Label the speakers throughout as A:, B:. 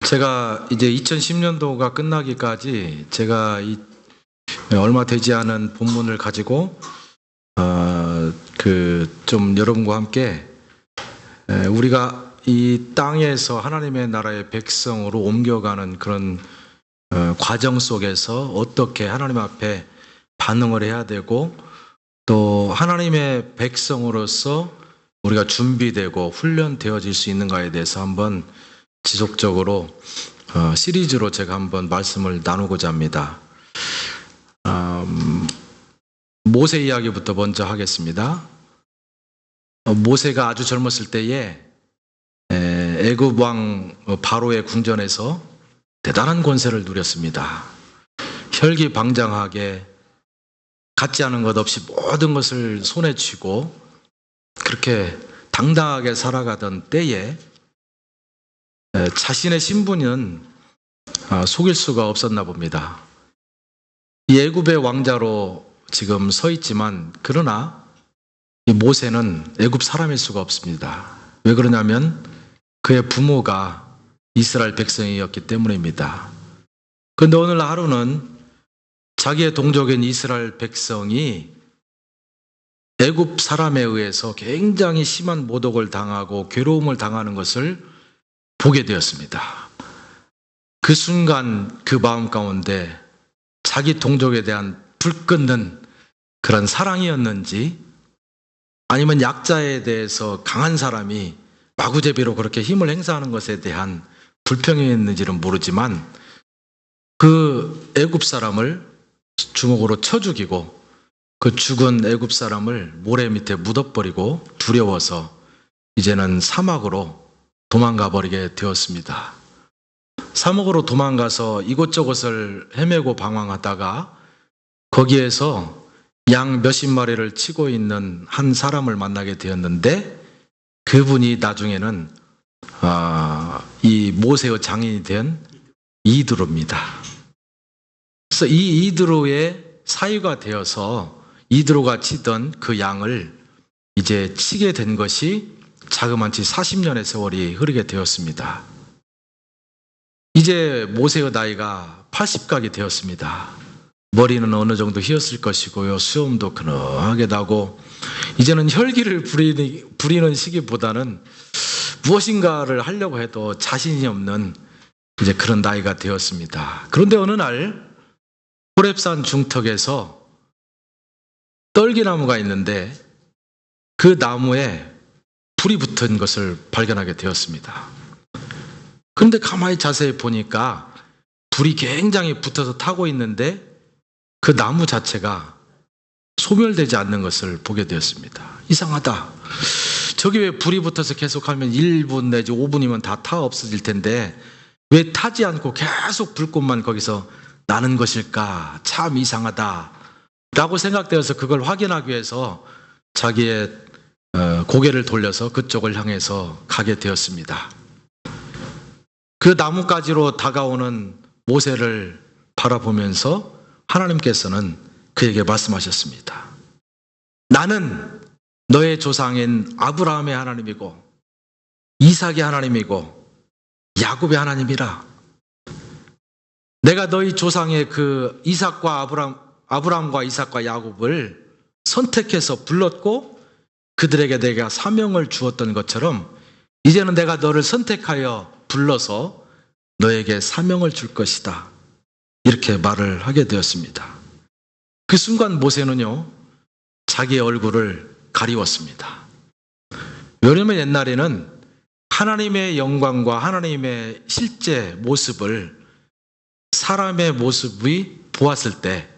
A: 제가 이제 2010년도가 끝나기까지 제가 얼마 되지 않은 본문을 가지고 좀 여러분과 함께 우리가 이 땅에서 하나님의 나라의 백성으로 옮겨가는 그런 과정 속에서 어떻게 하나님 앞에 반응을 해야 되고 또 하나님의 백성으로서 우리가 준비되고 훈련되어질 수 있는가에 대해서 한번 지속적으로 시리즈로 제가 한번 말씀을 나누고자 합니다. 모세 이야기부터 먼저 하겠습니다. 모세가 아주 젊었을 때에 애굽 왕 바로의 궁전에서 대단한 권세를 누렸습니다. 혈기방장하게 갖지 않은 것 없이 모든 것을 손에 쥐고 그렇게 당당하게 살아가던 때에 자신의 신분은 속일 수가 없었나 봅니다. 이 애굽의 왕자로 지금 서 있지만 그러나 이 모세는 애굽 사람일 수가 없습니다. 왜 그러냐면 그의 부모가 이스라엘 백성이었기 때문입니다. 그런데 오늘 하루는 자기의 동족인 이스라엘 백성이 애굽 사람에 의해서 굉장히 심한 모독을 당하고 괴로움을 당하는 것을 보게 되었습니다. 그 순간 그 마음 가운데 자기 동족에 대한 불끈는 그런 사랑이었는지 아니면 약자에 대해서 강한 사람이 마구제비로 그렇게 힘을 행사하는 것에 대한 불평이었는지는 모르지만 그 애굽 사람을 주먹으로 쳐 죽이고 그 죽은 애굽 사람을 모래 밑에 묻어버리고 두려워서 이제는 사막으로 도망가 버리게 되었습니다. 사막으로 도망가서 이곳저곳을 헤매고 방황하다가 거기에서 양 몇십 마리를 치고 있는 한 사람을 만나게 되었는데 그분이 나중에는 이 모세의 장인이 된 이드로입니다. 그래서 이 이드로의 사유가 되어서 이드로가 치던 그 양을 이제 치게 된 것이 자그마치 40년의 세월이 흐르게 되었습니다. 이제 모세의 나이가 80각이 되었습니다. 머리는 어느 정도 휘었을 것이고요. 수염도 그늘하게 나고 이제는 혈기를 부리는 시기보다는 무엇인가를 하려고 해도 자신이 없는 이제 그런 나이가 되었습니다. 그런데 어느 날 호렙산 중턱에서 떨기나무가 있는데 그 나무에 불이 붙은 것을 발견하게 되었습니다. 그런데 가만히 자세히 보니까 불이 굉장히 붙어서 타고 있는데 그 나무 자체가 소멸되지 않는 것을 보게 되었습니다. 이상하다. 저기 왜 불이 붙어서 계속하면 1분 내지 5분이면 다 타 없어질 텐데 왜 타지 않고 계속 불꽃만 거기서 나는 것일까? 참 이상하다 라고 생각되어서 그걸 확인하기 위해서 자기의 고개를 돌려서 그쪽을 향해서 가게 되었습니다. 그 나뭇가지로 다가오는 모세를 바라보면서 하나님께서는 그에게 말씀하셨습니다. 나는 너의 조상인 아브라함의 하나님이고 이삭의 하나님이고 야곱의 하나님이라. 내가 너희 조상의 그 이삭과 아브라함과 이삭과 야곱을 선택해서 불렀고 그들에게 내가 사명을 주었던 것처럼 이제는 내가 너를 선택하여 불러서 너에게 사명을 줄 것이다. 이렇게 말을 하게 되었습니다. 그 순간 모세는요, 자기의 얼굴을 가리웠습니다. 왜냐하면 옛날에는 하나님의 영광과 하나님의 실제 모습을 사람의 모습이 보았을 때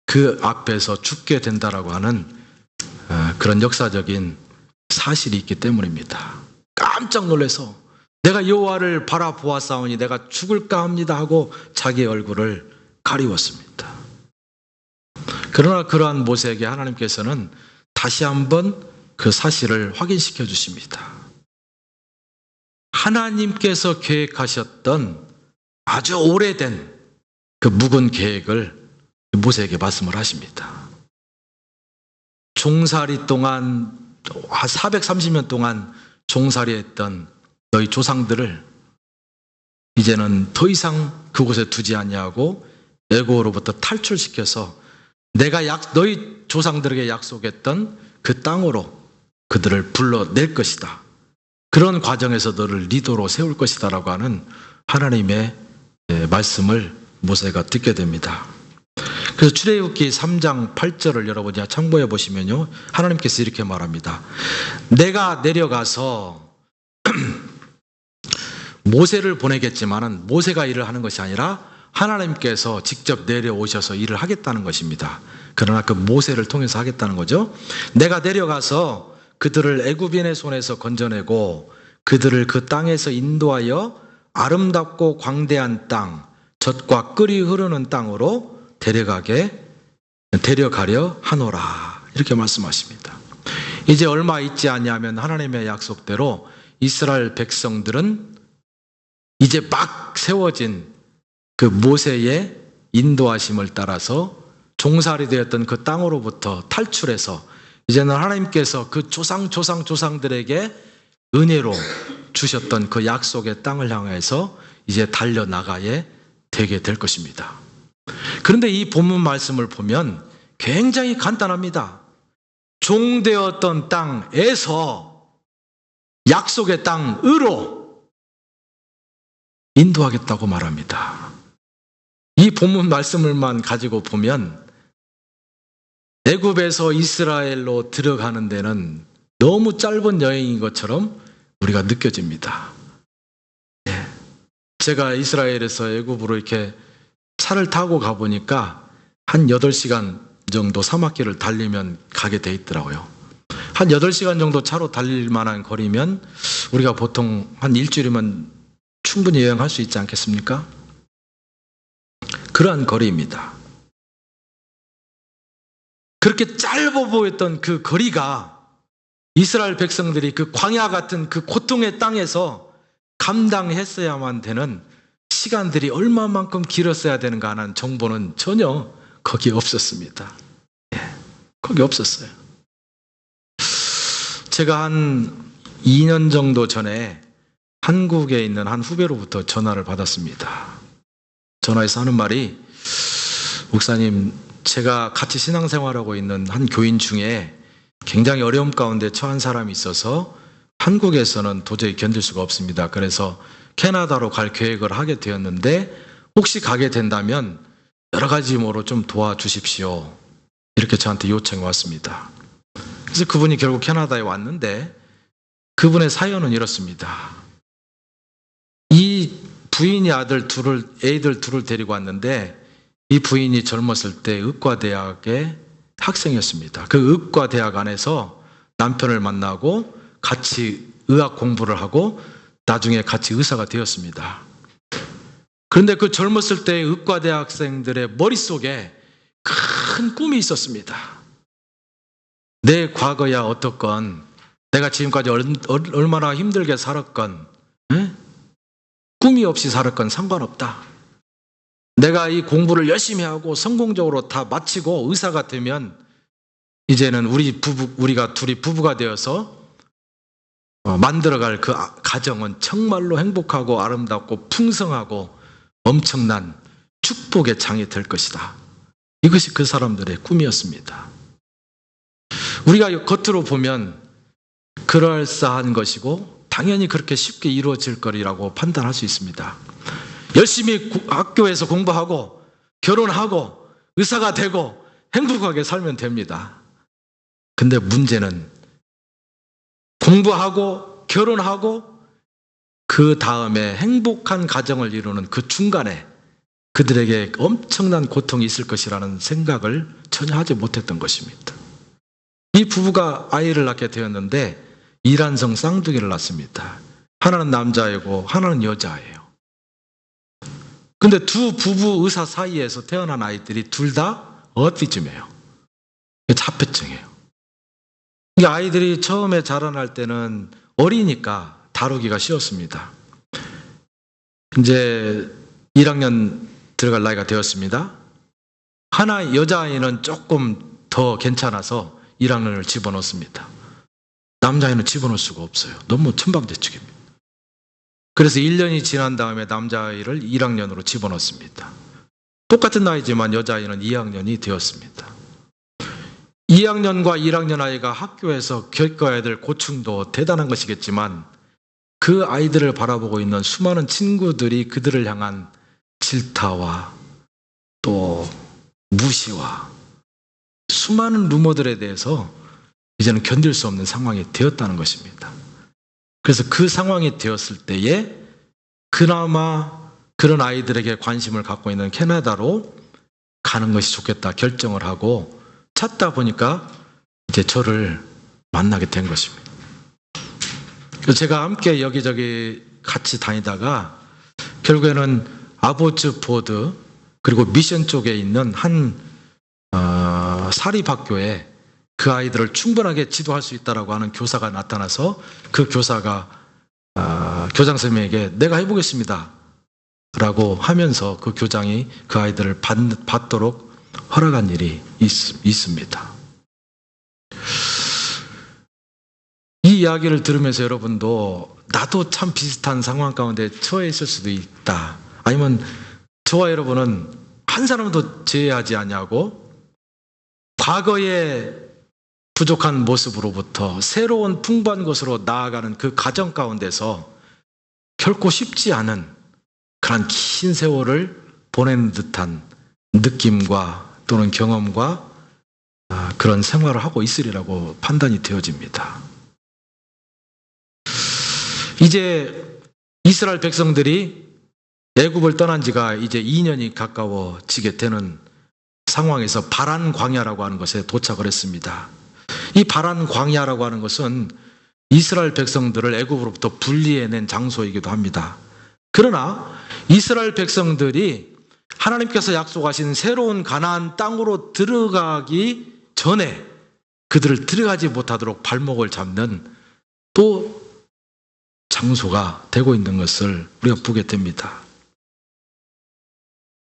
A: 그 앞에서 죽게 된다라고 하는 그런 역사적인 사실이 있기 때문입니다. 깜짝 놀라서 내가 여호와를 바라보았사오니 내가 죽을까 합니다 하고 자기의 얼굴을 가리웠습니다. 그러나 그러한 모세에게 하나님께서는 다시 한번 그 사실을 확인시켜 주십니다. 하나님께서 계획하셨던 아주 오래된 그 묵은 계획을 모세에게 말씀을 하십니다. 종살이 동안 430년 동안 종살이했던 너희 조상들을 이제는 더 이상 그곳에 두지 아니하고 애고로부터 탈출시켜서 내가 너희 조상들에게 약속했던 그 땅으로 그들을 불러낼 것이다. 그런 과정에서 너를 리더로 세울 것이다 라고 하는 하나님의 말씀을 모세가 듣게 됩니다. 그래서 출애굽기 3장 8절을 여러분이 참고해 보시면요, 하나님께서 이렇게 말합니다. 내가 내려가서 모세를 보내겠지만은 모세가 일을 하는 것이 아니라 하나님께서 직접 내려오셔서 일을 하겠다는 것입니다. 그러나 그 모세를 통해서 하겠다는 거죠. 내가 내려가서 그들을 애굽인의 손에서 건져내고 그들을 그 땅에서 인도하여 아름답고 광대한 땅, 젖과 꿀이 흐르는 땅으로 데려가려 하노라. 이렇게 말씀하십니다. 이제 얼마 있지 아니하면 하나님의 약속대로 이스라엘 백성들은 이제 막 세워진 그 모세의 인도하심을 따라서 종살이 되었던 그 땅으로부터 탈출해서 이제는 하나님께서 그 조상들에게 은혜로 주셨던 그 약속의 땅을 향해서 이제 달려나가야 되게 될 것입니다. 그런데 이 본문 말씀을 보면 굉장히 간단합니다. 종되었던 땅에서 약속의 땅으로 인도하겠다고 말합니다. 이 본문 말씀을만 가지고 보면 애굽에서 이스라엘로 들어가는 데는 너무 짧은 여행인 것처럼 우리가 느껴집니다. 제가 이스라엘에서 애굽으로 이렇게 차를 타고 가보니까 한 8시간 정도 사막길을 달리면 가게 돼 있더라고요. 한 8시간 정도 차로 달릴 만한 거리면 우리가 보통 한 일주일이면 충분히 여행할 수 있지 않겠습니까? 그러한 거리입니다. 그렇게 짧아 보였던 그 거리가 이스라엘 백성들이 그 광야 같은 그 고통의 땅에서 감당했어야만 되는 시간들이 얼마만큼 길었어야 되는가 하는 정보는 전혀 거기에 없었습니다. 거기 없었어요. 제가 한 2년 정도 전에 한국에 있는 한 후배로부터 전화를 받았습니다. 전화해서 하는 말이, 목사님, 제가 같이 신앙생활하고 있는 한 교인 중에 굉장히 어려움 가운데 처한 사람이 있어서 한국에서는 도저히 견딜 수가 없습니다. 그래서 캐나다로 갈 계획을 하게 되었는데 혹시 가게 된다면 여러 가지 모로 좀 도와주십시오. 이렇게 저한테 요청이 왔습니다. 그래서 그분이 결국 캐나다에 왔는데 그분의 사연은 이렇습니다. 이 부인이 애들 둘을 데리고 왔는데 이 부인이 젊었을 때 의과대학의 학생이었습니다. 그 의과대학 안에서 남편을 만나고 같이 의학 공부를 하고 나중에 같이 의사가 되었습니다. 그런데 그 젊었을 때 의과대학생들의 머릿속에 큰 꿈이 있었습니다. 내 과거야 어떻건, 내가 지금까지 얼마나 힘들게 살았건, 꿈이 없이 살았건 상관없다. 내가 이 공부를 열심히 하고 성공적으로 다 마치고 의사가 되면 이제는 우리가 둘이 부부가 되어서 만들어갈 그 가정은 정말로 행복하고 아름답고 풍성하고 엄청난 축복의 장이 될 것이다. 이것이 그 사람들의 꿈이었습니다. 우리가 겉으로 보면 그럴싸한 것이고 당연히 그렇게 쉽게 이루어질 거리라고 판단할 수 있습니다. 열심히 학교에서 공부하고 결혼하고 의사가 되고 행복하게 살면 됩니다. 근데 문제는 공부하고 결혼하고 그 다음에 행복한 가정을 이루는 그 중간에 그들에게 엄청난 고통이 있을 것이라는 생각을 전혀 하지 못했던 것입니다. 이 부부가 아이를 낳게 되었는데 이란성 쌍둥이를 낳습니다. 하나는 남자이고 하나는 여자예요. 근데 두 부부 의사 사이에서 태어난 아이들이 둘 다 어티즘이에요. 자폐증이에요. 아이들이 처음에 자라날 때는 어리니까 다루기가 쉬웠습니다. 이제 1학년 들어갈 나이가 되었습니다. 하나 여자아이는 조금 더 괜찮아서 1학년을 집어넣습니다. 남자아이는 집어넣을 수가 없어요. 너무 천방지축입니다. 그래서 1년이 지난 다음에 남자아이를 1학년으로 집어넣습니다. 똑같은 나이지만 여자아이는 2학년이 되었습니다. 2학년과 1학년 아이가 학교에서 겪어야 될 고충도 대단한 것이겠지만 그 아이들을 바라보고 있는 수많은 친구들이 그들을 향한 질타와 또 무시와 수많은 루머들에 대해서 이제는 견딜 수 없는 상황이 되었다는 것입니다. 그래서 그 상황이 되었을 때에 그나마 그런 아이들에게 관심을 갖고 있는 캐나다로 가는 것이 좋겠다 결정을 하고 찾다 보니까 이제 저를 만나게 된 것입니다. 그래서 제가 함께 여기저기 같이 다니다가 결국에는 아보츠포드 그리고 미션 쪽에 있는 한 사립학교에 그 아이들을 충분하게 지도할 수 있다라고 하는 교사가 나타나서 그 교사가 교장 선생님에게 내가 해보겠습니다 라고 하면서 그 교장이 그 아이들을 받도록 허락한 일이 있습니다. 이 이야기를 들으면서 여러분도 나도 참 비슷한 상황 가운데 처해 있을 수도 있다. 아니면 저와 여러분은 한 사람도 제외하지 않냐고 과거의 부족한 모습으로부터 새로운 풍부한 것으로 나아가는 그 과정 가운데서 결코 쉽지 않은 그런 긴 세월을 보내는 듯한 느낌과 또는 경험과 그런 생활을 하고 있으리라고 판단이 되어집니다. 이제 이스라엘 백성들이 애굽을 떠난 지가 이제 2년이 가까워지게 되는 상황에서 바란 광야라고 하는 것에 도착을 했습니다. 이 바란 광야라고 하는 것은 이스라엘 백성들을 애굽으로부터 분리해낸 장소이기도 합니다. 그러나 이스라엘 백성들이 하나님께서 약속하신 새로운 가나안 땅으로 들어가기 전에 그들을 들어가지 못하도록 발목을 잡는 또 장소가 되고 있는 것을 우리가 보게 됩니다.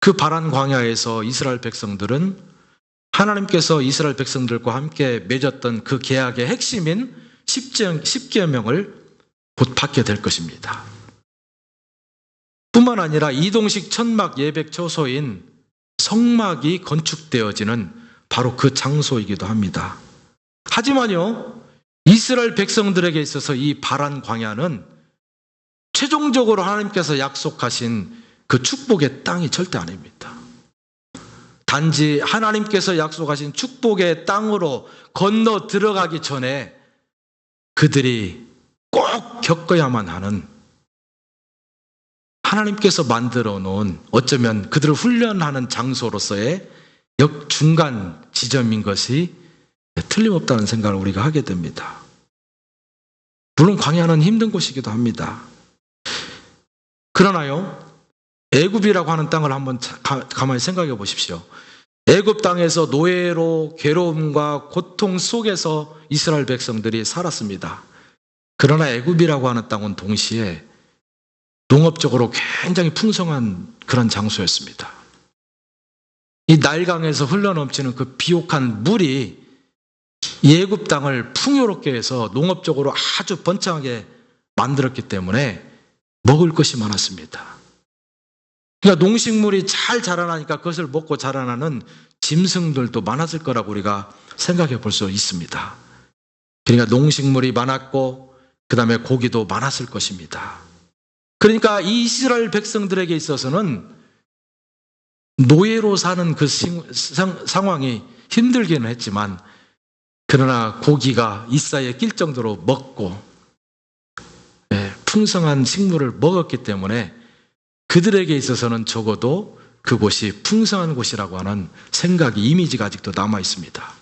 A: 그 바란 광야에서 이스라엘 백성들은 하나님께서 이스라엘 백성들과 함께 맺었던 그 계약의 핵심인 십계명을 곧 받게 될 것입니다. 뿐만 아니라 이동식 천막 예백 처소인 성막이 건축되어지는 바로 그 장소이기도 합니다. 하지만요, 이스라엘 백성들에게 있어서 이 바란 광야는 최종적으로 하나님께서 약속하신 그 축복의 땅이 절대 아닙니다. 단지 하나님께서 약속하신 축복의 땅으로 건너 들어가기 전에 그들이 꼭 겪어야만 하는 하나님께서 만들어 놓은 어쩌면 그들을 훈련하는 장소로서의 중간 지점인 것이 틀림없다는 생각을 우리가 하게 됩니다. 물론 광야는 힘든 곳이기도 합니다. 그러나요, 애굽이라고 하는 땅을 한번 가만히 생각해 보십시오. 애굽 땅에서 노예로 괴로움과 고통 속에서 이스라엘 백성들이 살았습니다. 그러나 애굽이라고 하는 땅은 동시에 농업적으로 굉장히 풍성한 그런 장소였습니다. 이 나일강에서 흘러넘치는 그 비옥한 물이 애굽 땅을 풍요롭게 해서 농업적으로 아주 번창하게 만들었기 때문에 먹을 것이 많았습니다. 그러니까 농식물이 잘 자라나니까 그것을 먹고 자라나는 짐승들도 많았을 거라고 우리가 생각해 볼 수 있습니다. 그러니까 농식물이 많았고 그 다음에 고기도 많았을 것입니다. 그러니까 이 이스라엘 백성들에게 있어서는 노예로 사는 그 상황이 힘들기는 했지만 그러나 고기가 이싸에 낄 정도로 먹고 풍성한 식물을 먹었기 때문에 그들에게 있어서는 적어도 그곳이 풍성한 곳이라고 하는 생각이 이미지가 아직도 남아 있습니다.